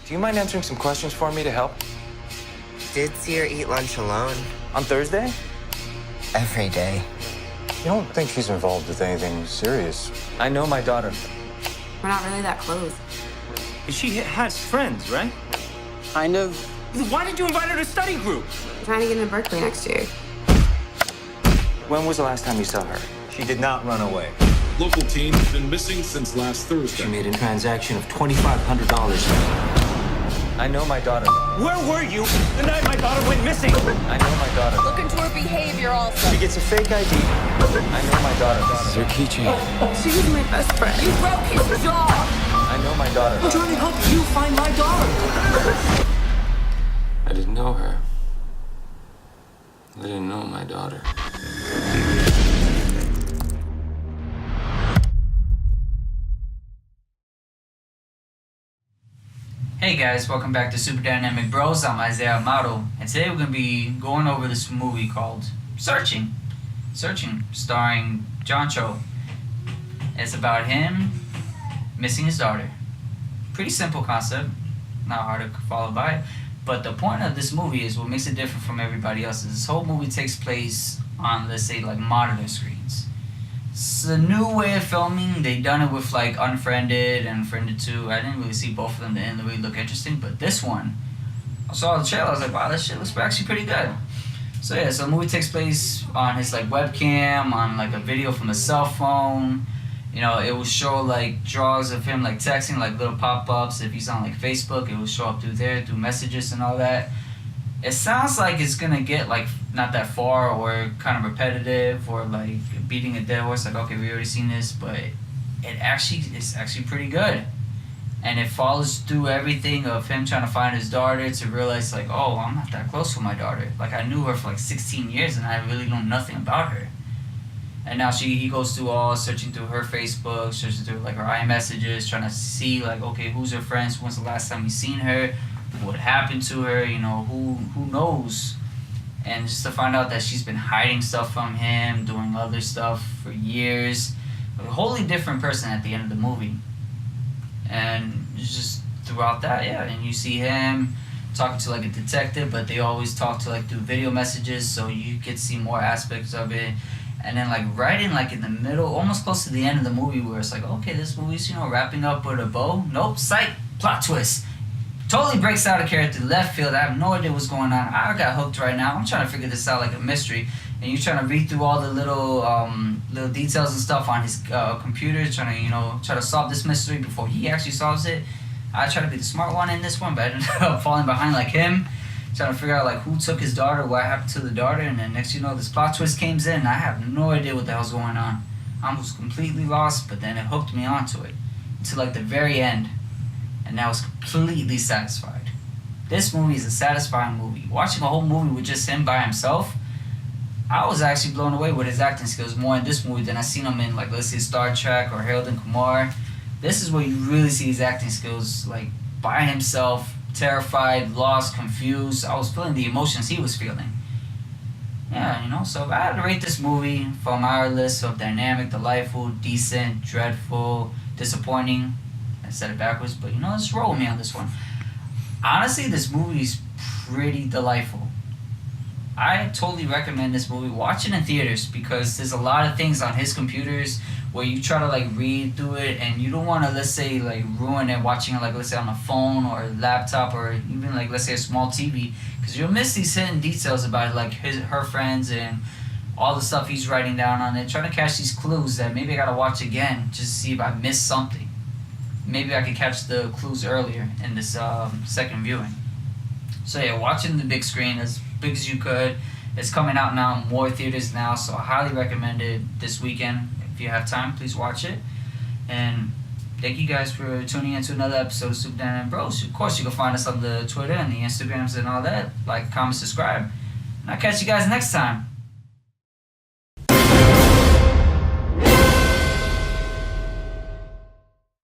Do you mind answering some questions for me to help? Did see her eat lunch alone. On Thursday? Every day. You don't think she's involved with anything serious? I know my daughter. We're not really that close. She has friends, right? Kind of. Why did you invite her to study group? I'm trying to get into Berkeley next year. When was the last time you saw her? She did not run away. Local team has been missing since last Thursday. She made a transaction of $2,500. I know my daughter. Where were you the night my daughter went missing? I know my daughter. Look into her behavior also. She gets a fake ID. I know my daughter. This is her keychain. She was my best friend. You broke his jaw. I know my daughter. I'm trying to help you find my daughter. I didn't know her. I didn't know my daughter. Hey guys, welcome back to Super Dynamic Bros. I'm Isaiah Amado, and today we're going to be going over this movie called Searching, starring John Cho. It's about him missing his daughter. Pretty simple concept, not hard to follow by it. But the point of this movie is what makes it different from everybody else. This whole movie takes place on, let's say, like monitor screens. It's a new way of filming. They done it with like Unfriended and Friended 2. I didn't really see both of them. They didn't really look interesting, but this one, I saw the trailer. I was like, wow, that shit looks actually pretty good. So yeah, so the movie takes place on his like webcam, on like a video from a cell phone. You know, it will show like draws of him like texting, like little pop-ups. If he's on like Facebook, it will show up through there, through messages and all that. It sounds like it's gonna get like not that far or kind of repetitive or like beating a dead horse. Like, okay, we already seen this, but it's actually pretty good. And it follows through everything of him trying to find his daughter to realize like, oh, I'm not that close with my daughter. Like, I knew her for like 16 years and I really know nothing about her. And now he goes through all, searching through her Facebook, searching through like her iMessages, trying to see like, okay, who's her friends, when's the last time we seen her, what happened to her, you know, who knows. And just to find out that she's been hiding stuff from him, doing other stuff for years. A wholly different person at the end of the movie. And just throughout that, yeah, and you see him talking to like a detective, but they always talk to like through video messages, so you get to see more aspects of it. And then like right in like in the middle, almost close to the end of the movie, where it's like, okay, this movie's, you know, wrapping up with a bow. Nope, psych, plot twist. Totally breaks out of character, left field. I have no idea what's going on. I got hooked right now. I'm trying to figure this out like a mystery. And you're trying to read through all the little details and stuff on his computer, trying to, you know, try to solve this mystery before he actually solves it. I try to be the smart one in this one, but I ended up falling behind like him, trying to figure out like who took his daughter, what happened to the daughter, and then next you know this plot twist came in and I have no idea what the hell's going on. I was completely lost, but then it hooked me onto it until like the very end, and I was completely satisfied. This movie is a satisfying movie. Watching a whole movie with just him by himself, I was actually blown away with his acting skills more in this movie than I seen him in like, let's say, Star Trek or Harold and Kumar. This is where you really see his acting skills, like by himself, terrified, lost, confused. I was feeling the emotions he was feeling. Yeah, you know, so if I had to rate this movie from our list of dynamic, delightful, decent, dreadful, disappointing, I said it backwards, but you know, let's roll with me on this one. Honestly, this movie is pretty delightful. I totally recommend this movie. Watch it in theaters because there's a lot of things on his computers where you try to like read through it and you don't want to, let's say, like ruin it watching it like, let's say, on a phone or a laptop or even like, let's say, a small TV, because you'll miss these hidden details about like her friends and all the stuff he's writing down on it, trying to catch these clues that maybe I gotta watch again just to see if I missed something. Maybe I could catch the clues earlier in this second viewing. So yeah, watching the big screen as big as you could. It's coming out now in more theaters now, so I highly recommend it this weekend. If you have time, please watch it. And thank you guys for tuning in to another episode of Super Dynamic Bros. Of course, you can find us on the Twitter and the Instagrams and all that. Like, comment, subscribe. And I'll catch you guys next time.